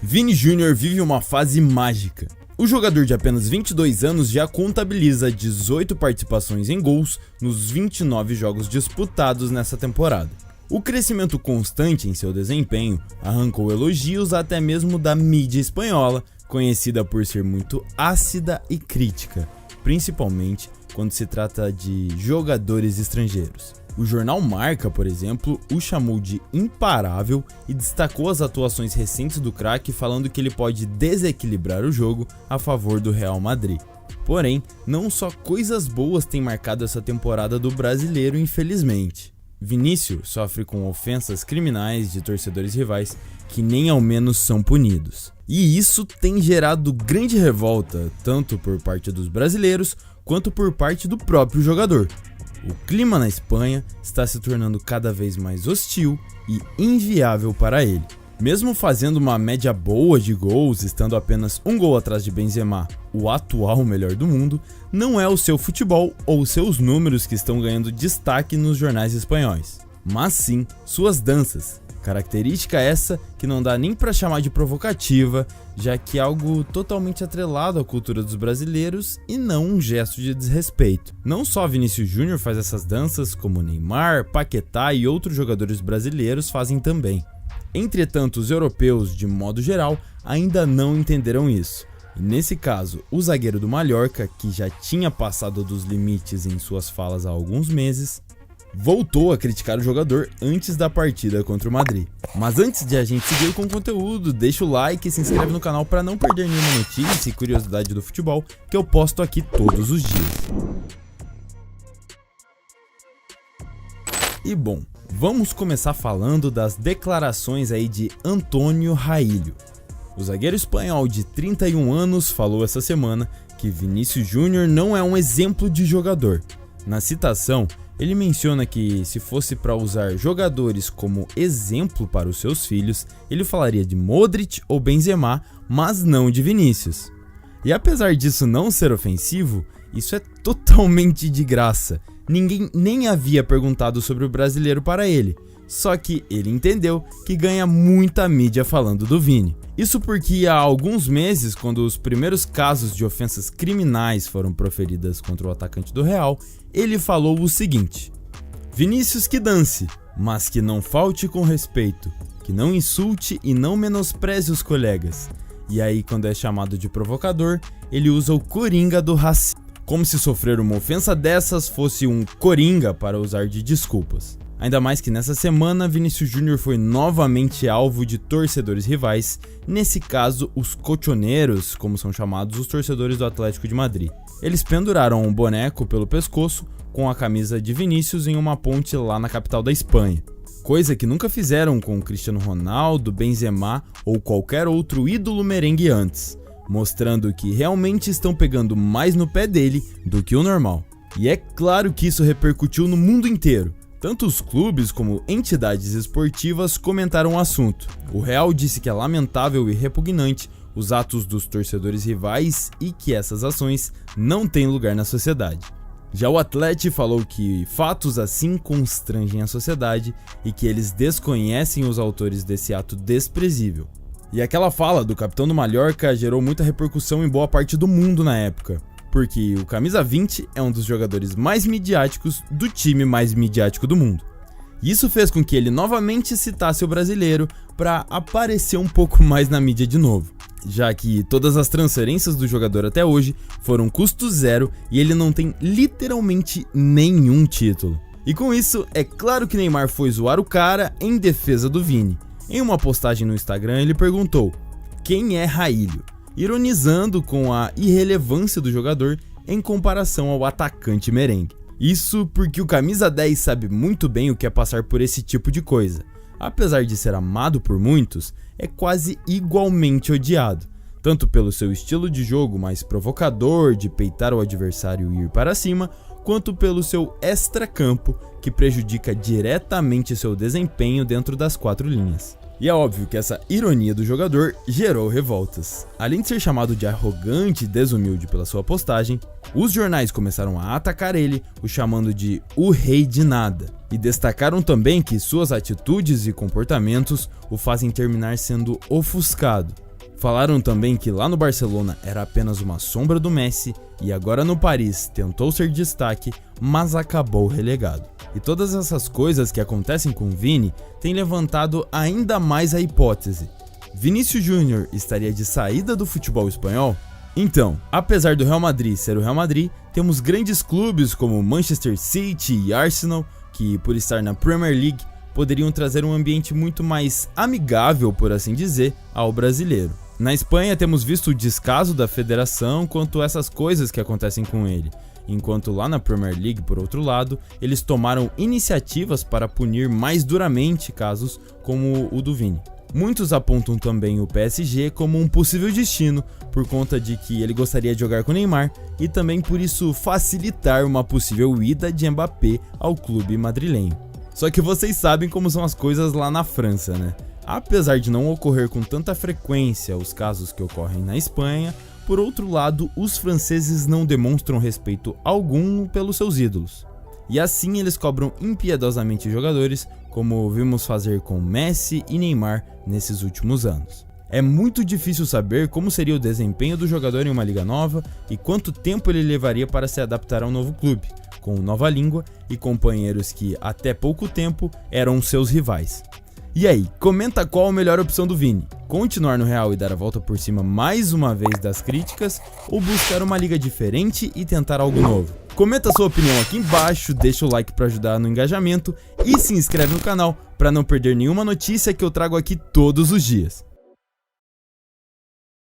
Vini Júnior vive uma fase mágica. O jogador de apenas 22 anos já contabiliza 18 participações em gols nos 29 jogos disputados nessa temporada. O crescimento constante em seu desempenho arrancou elogios até mesmo da mídia espanhola, conhecida por ser muito ácida e crítica, principalmente quando se trata de jogadores estrangeiros. O jornal Marca, por exemplo, o chamou de imparável e destacou as atuações recentes do craque, falando que ele pode desequilibrar o jogo a favor do Real Madrid. Porém, não só coisas boas têm marcado essa temporada do brasileiro, infelizmente. Vinícius sofre com ofensas criminais de torcedores rivais que nem ao menos são punidos. E isso tem gerado grande revolta, tanto por parte dos brasileiros quanto por parte do próprio jogador. O clima na Espanha está se tornando cada vez mais hostil e inviável para ele. Mesmo fazendo uma média boa de gols, estando apenas um gol atrás de Benzema, o atual melhor do mundo, não é o seu futebol ou seus números que estão ganhando destaque nos jornais espanhóis, mas sim suas danças. Característica essa que não dá nem para chamar de provocativa, já que é algo totalmente atrelado à cultura dos brasileiros e não um gesto de desrespeito. Não só Vinícius Júnior faz essas danças, como Neymar, Paquetá e outros jogadores brasileiros fazem também. Entretanto, os europeus, de modo geral, ainda não entenderam isso. E nesse caso, o zagueiro do Mallorca, que já tinha passado dos limites em suas falas há alguns meses, voltou a criticar o jogador antes da partida contra o Madrid. Mas antes de a gente seguir com o conteúdo, deixa o like e se inscreve no canal para não perder nenhuma notícia e curiosidade do futebol que eu posto aqui todos os dias. E bom, vamos começar falando das declarações aí de Antônio Raillo. O zagueiro espanhol de 31 anos falou essa semana que Vinícius Júnior não é um exemplo de jogador. Na citação, ele menciona que se fosse para usar jogadores como exemplo para os seus filhos, ele falaria de Modric ou Benzema, mas não de Vinícius. E apesar disso não ser ofensivo, isso é totalmente de graça. Ninguém nem havia perguntado sobre o brasileiro para ele, só que ele entendeu que ganha muita mídia falando do Vini. Isso porque há alguns meses, quando os primeiros casos de ofensas criminais foram proferidas contra o atacante do Real, ele falou o seguinte: Vinícius que dance, mas que não falte com respeito, que não insulte e não menospreze os colegas. E aí, quando é chamado de provocador, ele usa o coringa do racismo, como se sofrer uma ofensa dessas fosse um coringa para usar de desculpas. Ainda mais que nessa semana, Vinícius Júnior foi novamente alvo de torcedores rivais, nesse caso os colchoneiros, como são chamados os torcedores do Atlético de Madrid. Eles penduraram um boneco pelo pescoço com a camisa de Vinícius em uma ponte lá na capital da Espanha, coisa que nunca fizeram com Cristiano Ronaldo, Benzema ou qualquer outro ídolo merengue antes, mostrando que realmente estão pegando mais no pé dele do que o normal. E é claro que isso repercutiu no mundo inteiro. Tanto os clubes como entidades esportivas comentaram o assunto. O Real disse que é lamentável e repugnante os atos dos torcedores rivais e que essas ações não têm lugar na sociedade. Já o Atlético falou que fatos assim constrangem a sociedade e que eles desconhecem os autores desse ato desprezível. E aquela fala do capitão do Mallorca gerou muita repercussão em boa parte do mundo na época, porque o camisa 20 é um dos jogadores mais midiáticos do time mais midiático do mundo. Isso fez com que ele novamente citasse o brasileiro para aparecer um pouco mais na mídia de novo, já que todas as transferências do jogador até hoje foram custo zero e ele não tem literalmente nenhum título. E com isso, é claro que Neymar foi zoar o cara em defesa do Vini. Em uma postagem no Instagram ele perguntou: quem é Raillo? Ironizando com a irrelevância do jogador em comparação ao atacante merengue. Isso porque o camisa 10 sabe muito bem o que é passar por esse tipo de coisa. Apesar de ser amado por muitos, é quase igualmente odiado, tanto pelo seu estilo de jogo mais provocador, de peitar o adversário e ir para cima, quanto pelo seu extracampo, que prejudica diretamente seu desempenho dentro das quatro linhas. E é óbvio que essa ironia do jogador gerou revoltas. Além de ser chamado de arrogante e desumilde pela sua postagem, os jornais começaram a atacar ele, o chamando de o rei de nada. E destacaram também que suas atitudes e comportamentos o fazem terminar sendo ofuscado. Falaram também que lá no Barcelona era apenas uma sombra do Messi e agora no Paris tentou ser destaque, mas acabou relegado. E todas essas coisas que acontecem com o Vini têm levantado ainda mais a hipótese: Vinícius Júnior estaria de saída do futebol espanhol? Então, apesar do Real Madrid ser o Real Madrid, temos grandes clubes como Manchester City e Arsenal que, por estar na Premier League, poderiam trazer um ambiente muito mais amigável, por assim dizer, ao brasileiro. Na Espanha temos visto o descaso da federação quanto a essas coisas que acontecem com ele, enquanto lá na Premier League, por outro lado, eles tomaram iniciativas para punir mais duramente casos como o do Vini. Muitos apontam também o PSG como um possível destino, por conta de que ele gostaria de jogar com o Neymar e também por isso facilitar uma possível ida de Mbappé ao clube madrilenho. Só que vocês sabem como são as coisas lá na França, né? Apesar de não ocorrer com tanta frequência os casos que ocorrem na Espanha, por outro lado, os franceses não demonstram respeito algum pelos seus ídolos. E assim eles cobram impiedosamente jogadores, como vimos fazer com Messi e Neymar nesses últimos anos. É muito difícil saber como seria o desempenho do jogador em uma liga nova e quanto tempo ele levaria para se adaptar a um novo clube, com nova língua e companheiros que até pouco tempo eram seus rivais. E aí, comenta qual a melhor opção do Vini: continuar no Real e dar a volta por cima mais uma vez das críticas, ou buscar uma liga diferente e tentar algo novo? Comenta sua opinião aqui embaixo, deixa o like para ajudar no engajamento e se inscreve no canal para não perder nenhuma notícia que eu trago aqui todos os dias.